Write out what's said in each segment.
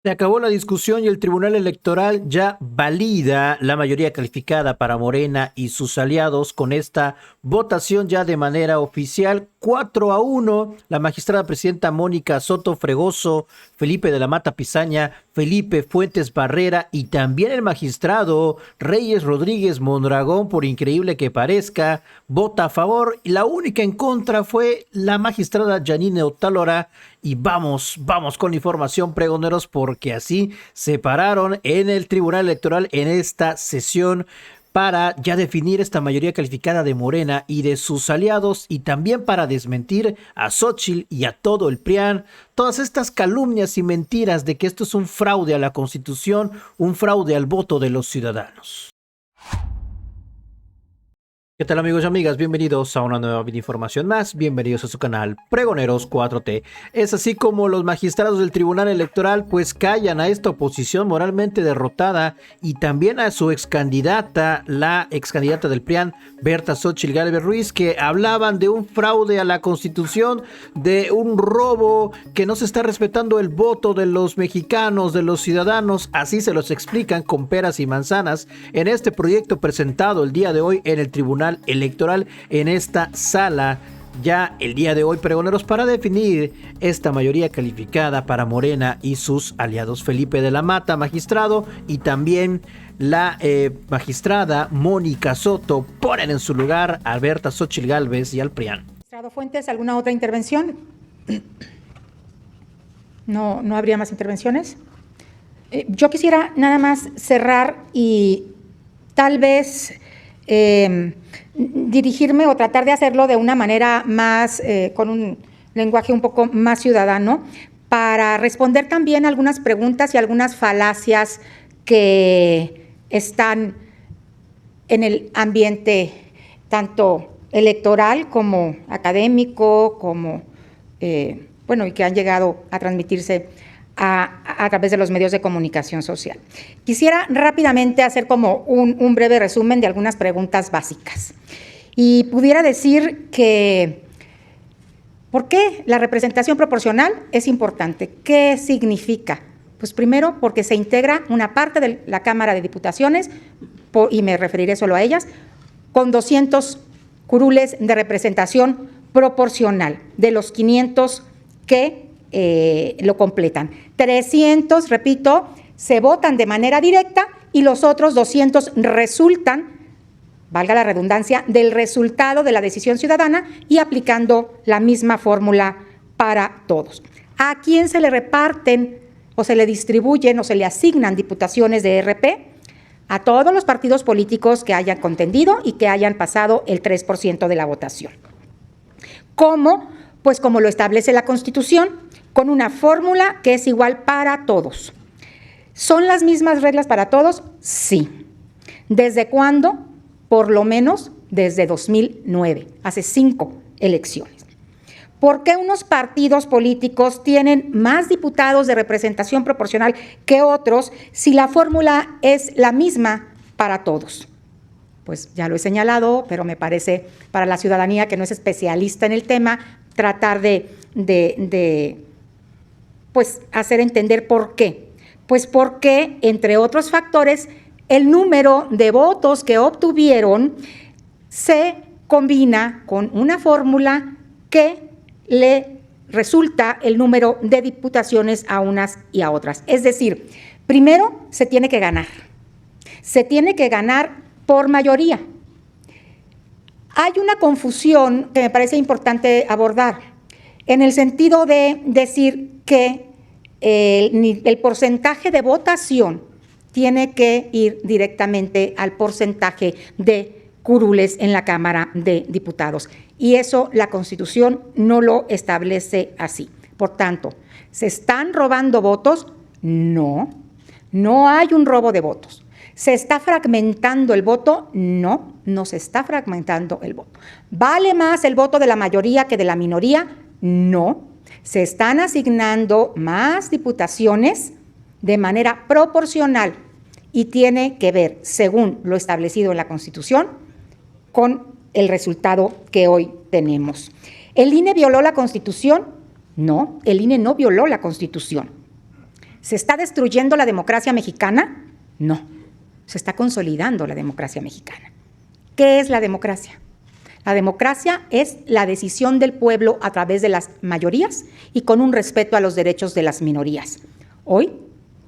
Se acabó la discusión y el Tribunal Electoral ya valida la mayoría calificada para Morena y sus aliados con esta votación ya de manera oficial. 4-1, la magistrada presidenta Mónica Soto Fregoso, Felipe de la Mata Pizaña, Felipe Fuentes Barrera y también el magistrado Reyes Rodríguez Mondragón, por increíble que parezca, vota a favor. La única en contra fue la magistrada Janine Otálora. Y vamos con la información, pregoneros, porque así se pararon en el Tribunal Electoral en esta sesión para ya definir esta mayoría calificada de Morena y de sus aliados, y también para desmentir a Xóchitl y a todo el PRIAN todas estas calumnias y mentiras de que esto es un fraude a la Constitución, un fraude al voto de los ciudadanos. ¿Qué tal, amigos y amigas? Bienvenidos a una nueva información más, bienvenidos a su canal Pregoneros 4T. Es así como los magistrados del Tribunal Electoral pues callan a esta oposición moralmente derrotada y también a su excandidata, la excandidata del PRIAN, Berta Xóchitl Gálvez Ruiz, que hablaban de un fraude a la Constitución, de un robo, que no se está respetando el voto de los mexicanos, de los ciudadanos. Así se los explican con peras y manzanas en este proyecto presentado el día de hoy en el Tribunal Electoral, en esta sala ya el día de hoy, pregoneros, para definir esta mayoría calificada para Morena y sus aliados. Felipe de la Mata, magistrado, y también la magistrada Mónica Soto ponen en su lugar a Berta Xóchitl Gálvez y al PRIAN. Magistrado Fuentes, ¿alguna otra intervención? No habría más intervenciones. Yo quisiera nada más cerrar y tal vez dirigirme o tratar de hacerlo de una manera más, con un lenguaje un poco más ciudadano, para responder también algunas preguntas y algunas falacias que están en el ambiente tanto electoral como académico, como, y que han llegado a transmitirse a través de los medios de comunicación social. Quisiera rápidamente hacer como un breve resumen de algunas preguntas básicas. Y pudiera decir que, ¿por qué la representación proporcional es importante? ¿Qué significa? Pues primero, porque se integra una parte de la Cámara de Diputaciones, y me referiré solo a ellas, con 200 curules de representación proporcional, de los 500 que lo completan. 300, repito, se votan de manera directa y los otros 200 resultan, valga la redundancia, del resultado de la decisión ciudadana y aplicando la misma fórmula para todos. ¿A quién se le reparten o se le distribuyen o se le asignan diputaciones de RP? A todos los partidos políticos que hayan contendido y que hayan pasado el 3% de la votación. ¿Cómo? Pues como lo establece la Constitución, con una fórmula que es igual para todos. ¿Son las mismas reglas para todos? Sí. ¿Desde cuándo? Por lo menos desde 2009, hace 5 elecciones. ¿Por qué unos partidos políticos tienen más diputados de representación proporcional que otros si la fórmula es la misma para todos? Pues ya lo he señalado, pero me parece para la ciudadanía que no es especialista en el tema, tratar de hacer entender por qué. Pues porque, entre otros factores, el número de votos que obtuvieron se combina con una fórmula que le resulta el número de diputaciones a unas y a otras. Es decir, primero se tiene que ganar. Se tiene que ganar por mayoría. Hay una confusión que me parece importante abordar, en el sentido de decir que el porcentaje de votación tiene que ir directamente al porcentaje de curules en la Cámara de Diputados. Y eso la Constitución no lo establece así. Por tanto, ¿se están robando votos? No, no hay un robo de votos. ¿Se está fragmentando el voto? No, no se está fragmentando el voto. ¿Vale más el voto de la mayoría que de la minoría? No. Se están asignando más diputaciones de manera proporcional y tiene que ver, según lo establecido en la Constitución, con el resultado que hoy tenemos. ¿El INE violó la Constitución? No, el INE no violó la Constitución. ¿Se está destruyendo la democracia mexicana? No, se está consolidando la democracia mexicana. ¿Qué es la democracia? La democracia es la decisión del pueblo a través de las mayorías y con un respeto a los derechos de las minorías. Hoy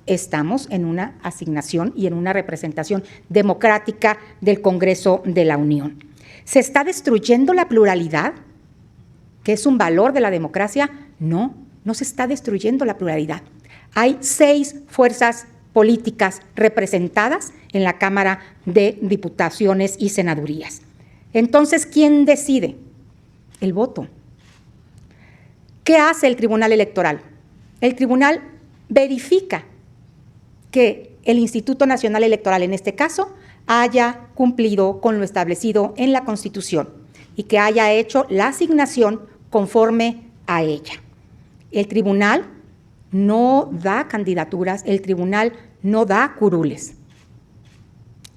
estamos en una asignación y en una representación democrática del Congreso de la Unión. ¿Se está destruyendo la pluralidad, que es un valor de la democracia? No, no se está destruyendo la pluralidad. Hay 6 fuerzas políticas representadas en la Cámara de Diputaciones y Senadurías. Entonces, ¿quién decide? El voto. ¿Qué hace el Tribunal Electoral? El tribunal verifica que el Instituto Nacional Electoral, en este caso, haya cumplido con lo establecido en la Constitución y que haya hecho la asignación conforme a ella. El tribunal no da candidaturas, el tribunal no da curules.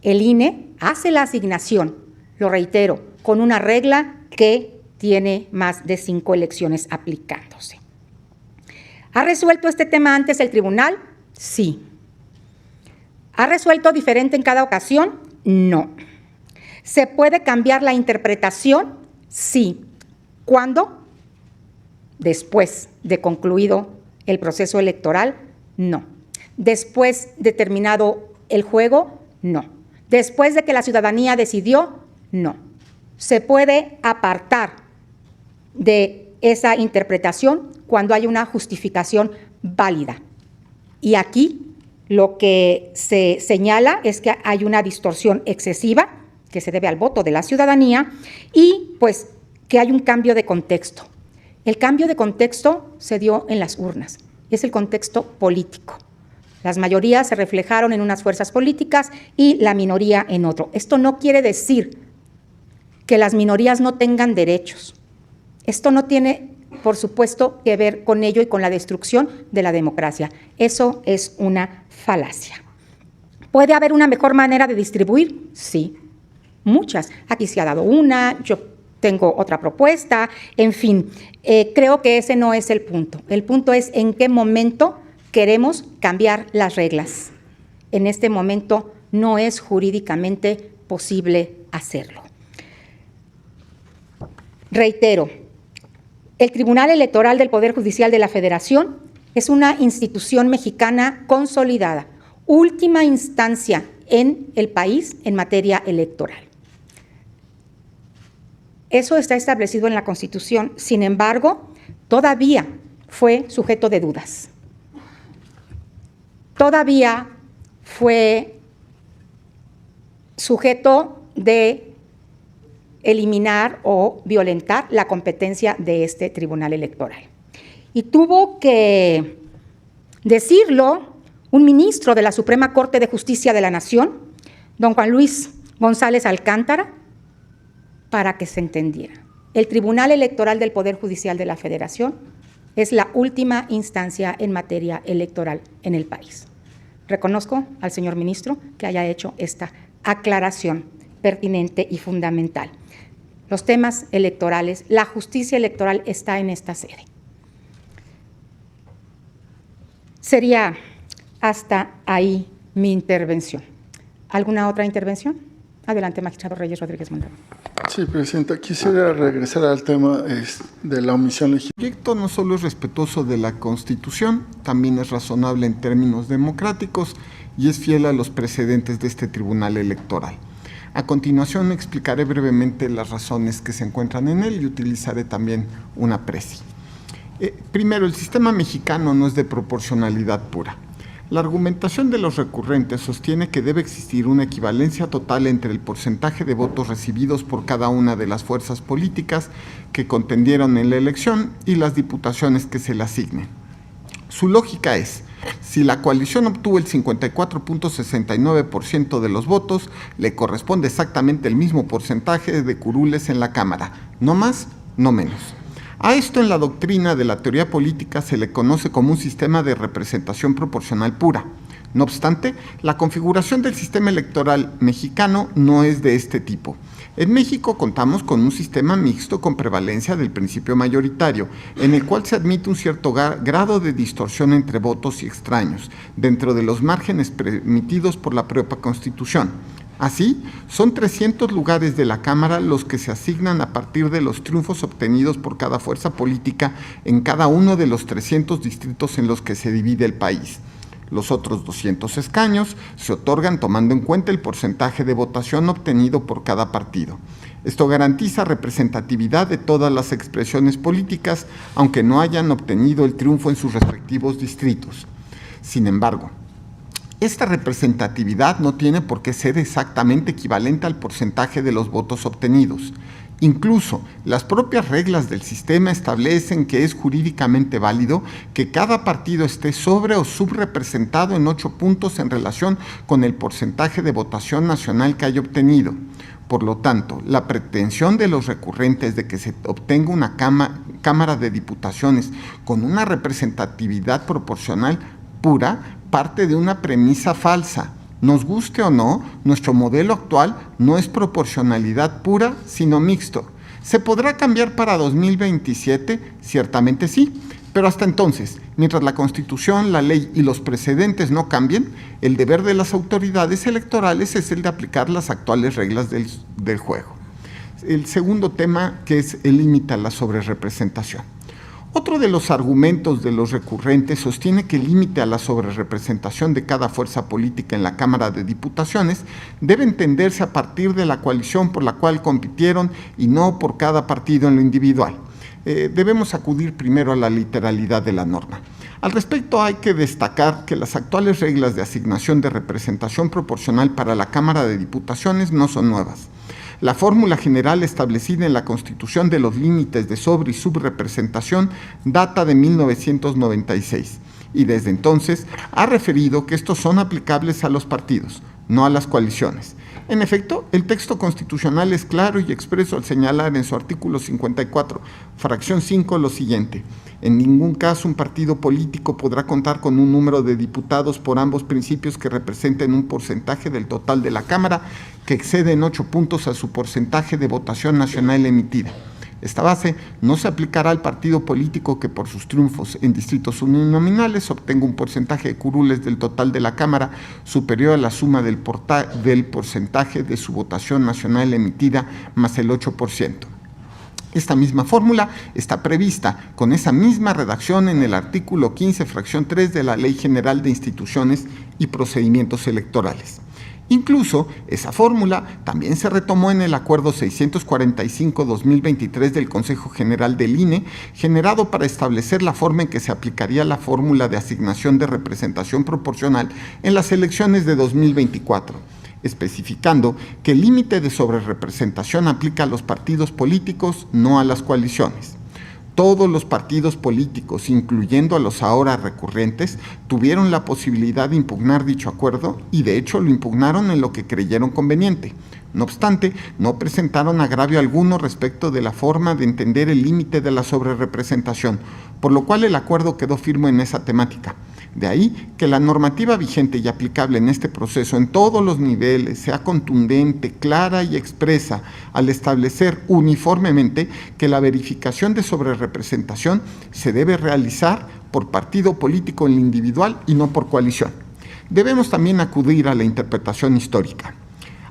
El INE hace la asignación, lo reitero, con una regla que tiene más de 5 elecciones aplicándose. ¿Ha resuelto este tema antes el tribunal? Sí. ¿Ha resuelto diferente en cada ocasión? No. ¿Se puede cambiar la interpretación? Sí. ¿Cuándo? Después de concluido el proceso electoral, no. Después de terminado el juego, no. Después de que la ciudadanía decidió, no. Se puede apartar de esa interpretación cuando hay una justificación válida. Y aquí lo que se señala es que hay una distorsión excesiva que se debe al voto de la ciudadanía y pues que hay un cambio de contexto. El cambio de contexto se dio en las urnas, es el contexto político. Las mayorías se reflejaron en unas fuerzas políticas y la minoría en otro. Esto no quiere decir que las minorías no tengan derechos. Esto no tiene, por supuesto, que ver con ello y con la destrucción de la democracia. Eso es una falacia. ¿Puede haber una mejor manera de distribuir? Sí, muchas. Aquí se ha dado una, yo tengo otra propuesta, en fin. Creo que ese no es el punto. El punto es en qué momento queremos cambiar las reglas. En este momento no es jurídicamente posible hacerlo. Reitero, el Tribunal Electoral del Poder Judicial de la Federación es una institución mexicana consolidada, última instancia en el país en materia electoral. Eso está establecido en la Constitución, sin embargo, todavía fue sujeto de dudas. Todavía fue sujeto de eliminar o violentar la competencia de este Tribunal Electoral. Y tuvo que decirlo un ministro de la Suprema Corte de Justicia de la Nación, don Juan Luis González Alcántara, para que se entendiera. El Tribunal Electoral del Poder Judicial de la Federación es la última instancia en materia electoral en el país. Reconozco al señor ministro que haya hecho esta aclaración pertinente y fundamental. Los temas electorales, la justicia electoral está en esta sede. Sería hasta ahí mi intervención. ¿Alguna otra intervención? Adelante, magistrado Reyes Rodríguez Mondragón. Sí, Presidenta, quisiera regresar al tema de la omisión legislativa. El proyecto no solo es respetuoso de la Constitución, también es razonable en términos democráticos y es fiel a los precedentes de este Tribunal Electoral. A continuación explicaré brevemente las razones que se encuentran en él y utilizaré también una presi. Primero, el sistema mexicano no es de proporcionalidad pura. La argumentación de los recurrentes sostiene que debe existir una equivalencia total entre el porcentaje de votos recibidos por cada una de las fuerzas políticas que contendieron en la elección y las diputaciones que se le asignen. Su lógica es: si la coalición obtuvo el 54.69% de los votos, le corresponde exactamente el mismo porcentaje de curules en la Cámara, no más, no menos. A esto en la doctrina de la teoría política se le conoce como un sistema de representación proporcional pura. No obstante, la configuración del sistema electoral mexicano no es de este tipo. En México contamos con un sistema mixto con prevalencia del principio mayoritario, en el cual se admite un cierto grado de distorsión entre votos y extraños, dentro de los márgenes permitidos por la propia Constitución. Así, son 300 lugares de la Cámara los que se asignan a partir de los triunfos obtenidos por cada fuerza política en cada uno de los 300 distritos en los que se divide el país. Los otros 200 escaños se otorgan tomando en cuenta el porcentaje de votación obtenido por cada partido. Esto garantiza representatividad de todas las expresiones políticas, aunque no hayan obtenido el triunfo en sus respectivos distritos. Sin embargo, esta representatividad no tiene por qué ser exactamente equivalente al porcentaje de los votos obtenidos. Incluso, las propias reglas del sistema establecen que es jurídicamente válido que cada partido esté sobre o subrepresentado en 8 puntos en relación con el porcentaje de votación nacional que haya obtenido. Por lo tanto, la pretensión de los recurrentes de que se obtenga una Cámara de Diputaciones con una representatividad proporcional pura parte de una premisa falsa. Nos guste o no, nuestro modelo actual no es proporcionalidad pura, sino mixto. ¿Se podrá cambiar para 2027? Ciertamente sí, pero hasta entonces, mientras la Constitución, la ley y los precedentes no cambien, el deber de las autoridades electorales es el de aplicar las actuales reglas del juego. El segundo tema, que es el límite a la sobrerepresentación. Otro de los argumentos de los recurrentes sostiene que el límite a la sobrerepresentación de cada fuerza política en la Cámara de Diputaciones debe entenderse a partir de la coalición por la cual compitieron y no por cada partido en lo individual. Debemos acudir primero a la literalidad de la norma. Al respecto, hay que destacar que las actuales reglas de asignación de representación proporcional para la Cámara de Diputaciones no son nuevas. La fórmula general establecida en la Constitución de los límites de sobre y subrepresentación data de 1996 y desde entonces ha referido que estos son aplicables a los partidos, no a las coaliciones. En efecto, el texto constitucional es claro y expreso al señalar en su artículo 54, fracción 5, lo siguiente: en ningún caso un partido político podrá contar con un número de diputados por ambos principios que representen un porcentaje del total de la Cámara que excede en 8 puntos a su porcentaje de votación nacional emitida. Esta base no se aplicará al partido político que por sus triunfos en distritos uninominales obtenga un porcentaje de curules del total de la Cámara superior a la suma del porcentaje de su votación nacional emitida más el 8%. Esta misma fórmula está prevista con esa misma redacción en el artículo 15, fracción 3 de la Ley General de Instituciones y Procedimientos Electorales. Incluso, esa fórmula también se retomó en el Acuerdo 645-2023 del Consejo General del INE, generado para establecer la forma en que se aplicaría la fórmula de asignación de representación proporcional en las elecciones de 2024, especificando que el límite de sobrerepresentación aplica a los partidos políticos, no a las coaliciones. Todos los partidos políticos, incluyendo a los ahora recurrentes, tuvieron la posibilidad de impugnar dicho acuerdo y de hecho lo impugnaron en lo que creyeron conveniente. No obstante, no presentaron agravio alguno respecto de la forma de entender el límite de la sobrerepresentación, por lo cual el acuerdo quedó firme en esa temática. De ahí que la normativa vigente y aplicable en este proceso en todos los niveles sea contundente, clara y expresa al establecer uniformemente que la verificación de sobrerepresentación se debe realizar por partido político en lo individual y no por coalición. Debemos también acudir a la interpretación histórica.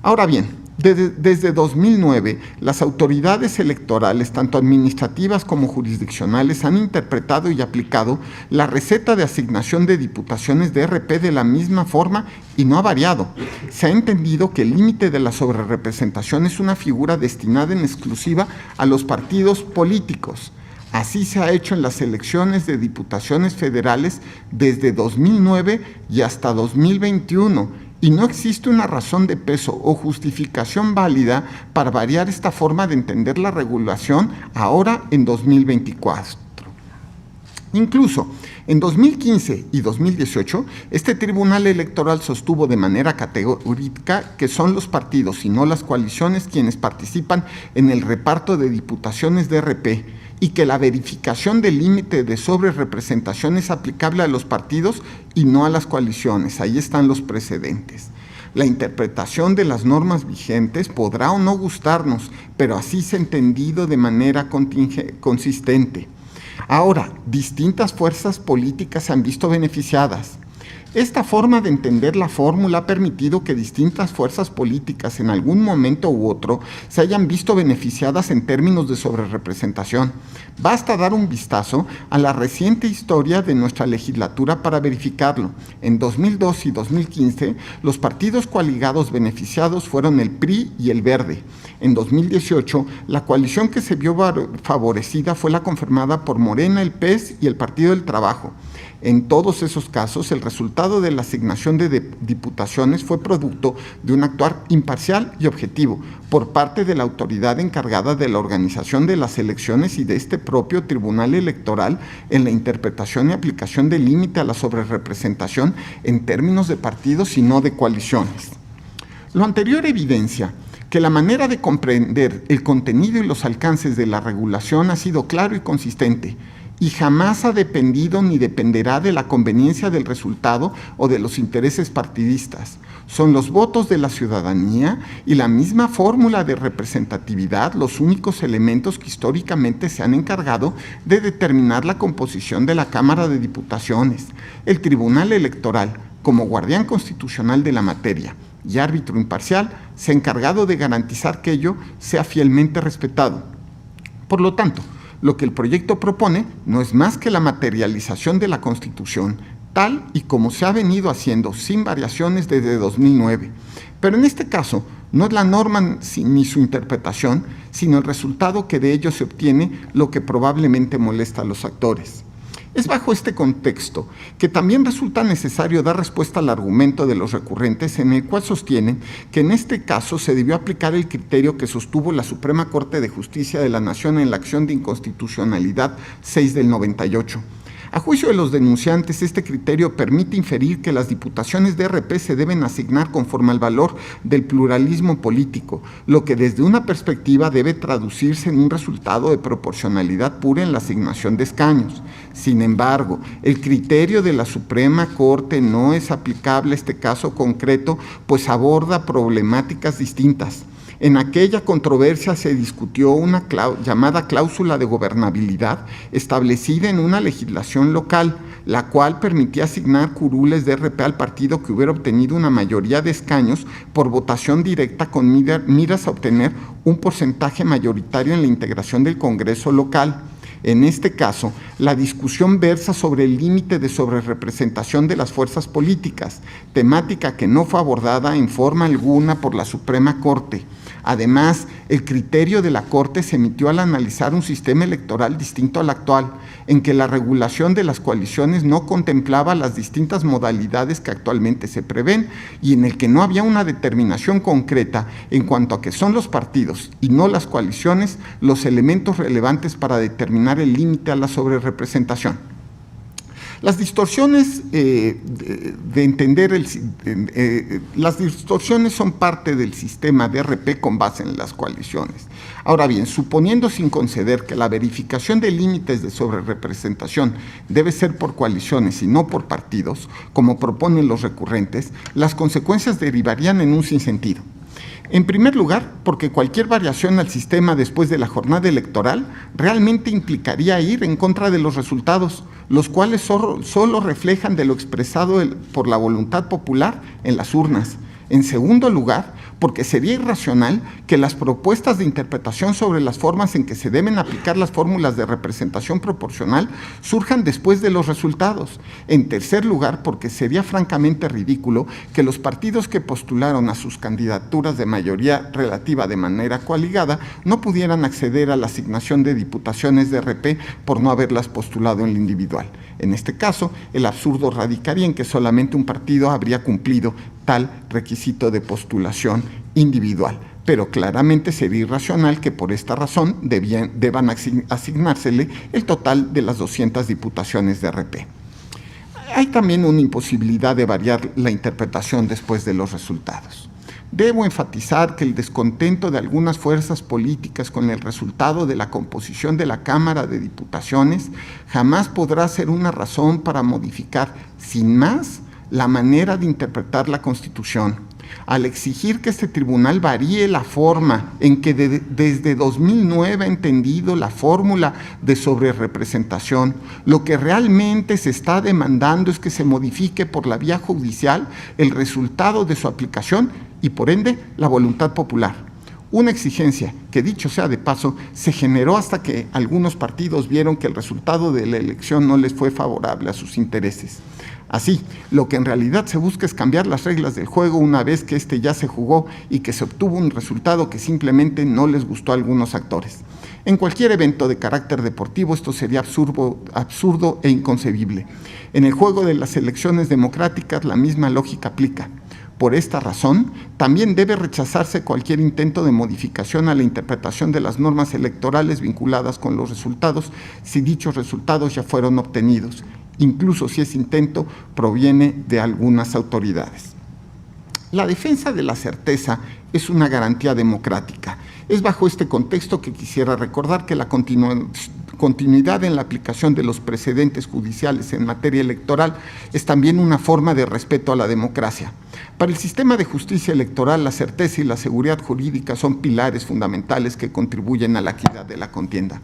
Ahora bien, desde 2009, las autoridades electorales, tanto administrativas como jurisdiccionales, han interpretado y aplicado la receta de asignación de diputaciones de RP de la misma forma y no ha variado. Se ha entendido que el límite de la sobrerepresentación es una figura destinada en exclusiva a los partidos políticos. Así se ha hecho en las elecciones de diputaciones federales desde 2009 y hasta 2021. Y no existe una razón de peso o justificación válida para variar esta forma de entender la regulación ahora en 2024. Incluso en 2015 y 2018, este Tribunal Electoral sostuvo de manera categórica que son los partidos y no las coaliciones quienes participan en el reparto de diputaciones de RP y que la verificación del límite de sobrerepresentación es aplicable a los partidos y no a las coaliciones. Ahí están los precedentes. La interpretación de las normas vigentes podrá o no gustarnos, pero así se ha entendido de manera consistente. Ahora, distintas fuerzas políticas se han visto beneficiadas. Esta forma de entender la fórmula ha permitido que distintas fuerzas políticas en algún momento u otro se hayan visto beneficiadas en términos de sobrerepresentación. Basta dar un vistazo a la reciente historia de nuestra legislatura para verificarlo. En 2002 y 2015, los partidos coaligados beneficiados fueron el PRI y el Verde. En 2018, la coalición que se vio favorecida fue la conformada por Morena, el PES y el Partido del Trabajo. En todos esos casos, el resultado de la asignación de diputaciones fue producto de un actuar imparcial y objetivo por parte de la autoridad encargada de la organización de las elecciones y de este propio Tribunal Electoral en la interpretación y aplicación del límite a la sobrerepresentación en términos de partidos y no de coaliciones. Lo anterior evidencia que la manera de comprender el contenido y los alcances de la regulación ha sido claro y consistente, y jamás ha dependido ni dependerá de la conveniencia del resultado o de los intereses partidistas. Son los votos de la ciudadanía y la misma fórmula de representatividad los únicos elementos que históricamente se han encargado de determinar la composición de la Cámara de Diputaciones. El Tribunal Electoral, como guardián constitucional de la materia y árbitro imparcial, se ha encargado de garantizar que ello sea fielmente respetado. Por lo tanto, lo que el proyecto propone no es más que la materialización de la Constitución, tal y como se ha venido haciendo sin variaciones desde 2009. Pero en este caso, no es la norma ni su interpretación, sino el resultado que de ello se obtiene, lo que probablemente molesta a los actores. Es bajo este contexto que también resulta necesario dar respuesta al argumento de los recurrentes en el cual sostienen que en este caso se debió aplicar el criterio que sostuvo la Suprema Corte de Justicia de la Nación en la acción de inconstitucionalidad 6 del 98. A juicio de los denunciantes, este criterio permite inferir que las diputaciones de RP se deben asignar conforme al valor del pluralismo político, lo que desde una perspectiva debe traducirse en un resultado de proporcionalidad pura en la asignación de escaños. Sin embargo, el criterio de la Suprema Corte no es aplicable a este caso concreto, pues aborda problemáticas distintas. En aquella controversia se discutió una llamada cláusula de gobernabilidad establecida en una legislación local, la cual permitía asignar curules de RP al partido que hubiera obtenido una mayoría de escaños por votación directa con miras a obtener un porcentaje mayoritario en la integración del Congreso local. En este caso, la discusión versa sobre el límite de sobrerepresentación de las fuerzas políticas, temática que no fue abordada en forma alguna por la Suprema Corte. Además, el criterio de la Corte se emitió al analizar un sistema electoral distinto al actual, en que la regulación de las coaliciones no contemplaba las distintas modalidades que actualmente se prevén y en el que no había una determinación concreta en cuanto a que son los partidos y no las coaliciones los elementos relevantes para determinar el límite a la sobrerepresentación. Las distorsiones las distorsiones son parte del sistema de RP con base en las coaliciones. Ahora bien, suponiendo sin conceder que la verificación de límites de sobrerepresentación debe ser por coaliciones y no por partidos, como proponen los recurrentes, las consecuencias derivarían en un sinsentido. En primer lugar, porque cualquier variación al sistema después de la jornada electoral realmente implicaría ir en contra de los resultados, los cuales solo reflejan de lo expresado por la voluntad popular en las urnas. En segundo lugar, porque sería irracional que las propuestas de interpretación sobre las formas en que se deben aplicar las fórmulas de representación proporcional surjan después de los resultados. En tercer lugar, porque sería francamente ridículo que los partidos que postularon a sus candidaturas de mayoría relativa de manera coaligada no pudieran acceder a la asignación de diputaciones de RP por no haberlas postulado en lo individual. En este caso, el absurdo radicaría en que solamente un partido habría cumplido tal requisito de postulación individual, pero claramente sería irracional que por esta razón deban asignársele el total de las 200 diputaciones de RP. Hay también una imposibilidad de variar la interpretación después de los resultados. Debo enfatizar que el descontento de algunas fuerzas políticas con el resultado de la composición de la Cámara de Diputaciones jamás podrá ser una razón para modificar sin más la manera de interpretar la Constitución. Al exigir que este tribunal varíe la forma en que desde 2009 ha entendido la fórmula de sobrerepresentación, lo que realmente se está demandando es que se modifique por la vía judicial el resultado de su aplicación y, por ende, la voluntad popular. Una exigencia que, dicho sea de paso, se generó hasta que algunos partidos vieron que el resultado de la elección no les fue favorable a sus intereses. Así, lo que en realidad se busca es cambiar las reglas del juego una vez que este ya se jugó y que se obtuvo un resultado que simplemente no les gustó a algunos actores. En cualquier evento de carácter deportivo esto sería absurdo e inconcebible. En el juego de las elecciones democráticas la misma lógica aplica. Por esta razón, también debe rechazarse cualquier intento de modificación a la interpretación de las normas electorales vinculadas con los resultados, si dichos resultados ya fueron obtenidos, incluso si ese intento proviene de algunas autoridades. La defensa de la certeza es una garantía democrática. Es bajo este contexto que quisiera recordar que la continuidad en la aplicación de los precedentes judiciales en materia electoral es también una forma de respeto a la democracia. Para el sistema de justicia electoral, la certeza y la seguridad jurídica son pilares fundamentales que contribuyen a la equidad de la contienda.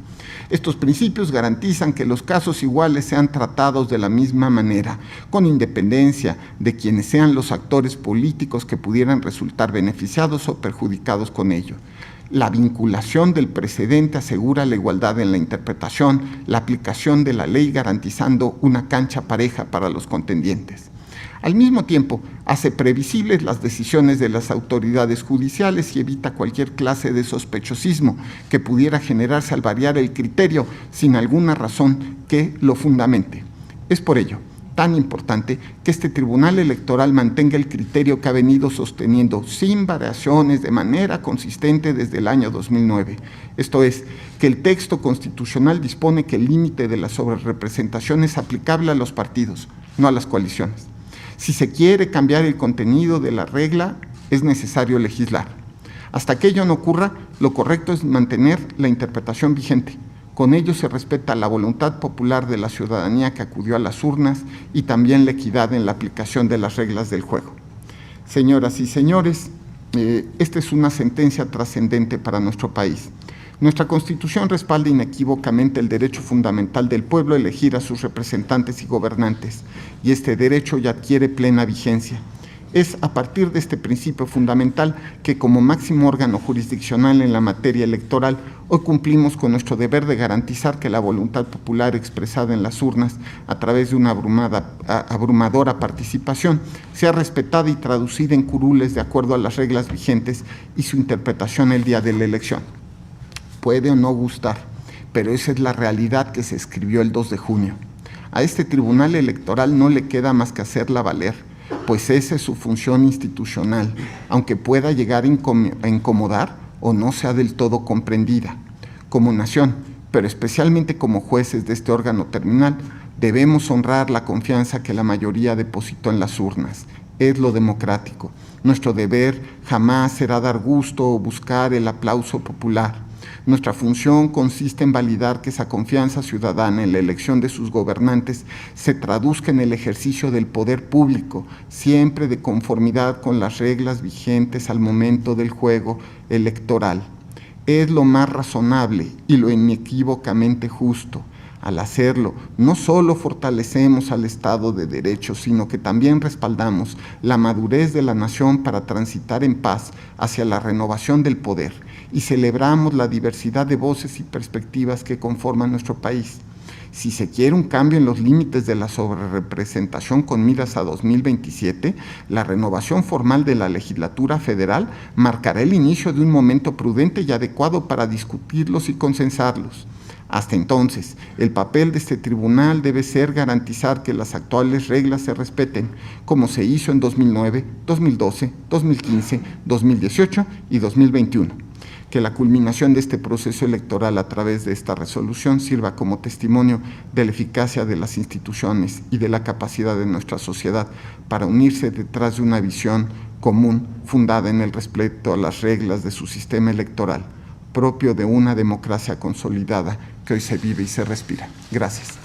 Estos principios garantizan que los casos iguales sean tratados de la misma manera, con independencia de quienes sean los actores políticos que pudieran resultar beneficiados o perjudicados con ello. La vinculación del precedente asegura la igualdad en la interpretación, la aplicación de la ley garantizando una cancha pareja para los contendientes. Al mismo tiempo, hace previsibles las decisiones de las autoridades judiciales y evita cualquier clase de sospechosismo que pudiera generarse al variar el criterio sin alguna razón que lo fundamente. Es por ello tan importante que este Tribunal Electoral mantenga el criterio que ha venido sosteniendo sin variaciones de manera consistente desde el año 2009. Esto es, que el texto constitucional dispone que el límite de la sobrerepresentación es aplicable a los partidos, no a las coaliciones. Si se quiere cambiar el contenido de la regla, es necesario legislar. Hasta que ello no ocurra, lo correcto es mantener la interpretación vigente. Con ello se respeta la voluntad popular de la ciudadanía que acudió a las urnas y también la equidad en la aplicación de las reglas del juego. Señoras y señores, esta es una sentencia trascendente para nuestro país. Nuestra Constitución respalda inequívocamente el derecho fundamental del pueblo a elegir a sus representantes y gobernantes, y este derecho ya adquiere plena vigencia. Es a partir de este principio fundamental que, como máximo órgano jurisdiccional en la materia electoral, hoy cumplimos con nuestro deber de garantizar que la voluntad popular expresada en las urnas a través de una abrumadora participación sea respetada y traducida en curules de acuerdo a las reglas vigentes y su interpretación el día de la elección. Puede o no gustar, pero esa es la realidad que se escribió el 2 de junio. A este Tribunal Electoral no le queda más que hacerla valer, pues esa es su función institucional, aunque pueda llegar a incomodar o no sea del todo comprendida. Como nación, pero especialmente como jueces de este órgano terminal, debemos honrar la confianza que la mayoría depositó en las urnas. Es lo democrático. Nuestro deber jamás será dar gusto o buscar el aplauso popular. Nuestra función consiste en validar que esa confianza ciudadana en la elección de sus gobernantes se traduzca en el ejercicio del poder público, siempre de conformidad con las reglas vigentes al momento del juego electoral. Es lo más razonable y lo inequívocamente justo. Al hacerlo, no solo fortalecemos al Estado de Derecho, sino que también respaldamos la madurez de la nación para transitar en paz hacia la renovación del poder y celebramos la diversidad de voces y perspectivas que conforman nuestro país. Si se quiere un cambio en los límites de la sobrerepresentación con miras a 2027, la renovación formal de la legislatura federal marcará el inicio de un momento prudente y adecuado para discutirlos y consensarlos. Hasta entonces, el papel de este tribunal debe ser garantizar que las actuales reglas se respeten, como se hizo en 2009, 2012, 2015, 2018 y 2021. Que la culminación de este proceso electoral a través de esta resolución sirva como testimonio de la eficacia de las instituciones y de la capacidad de nuestra sociedad para unirse detrás de una visión común fundada en el respeto a las reglas de su sistema electoral, propio de una democracia consolidada que hoy se vive y se respira. Gracias.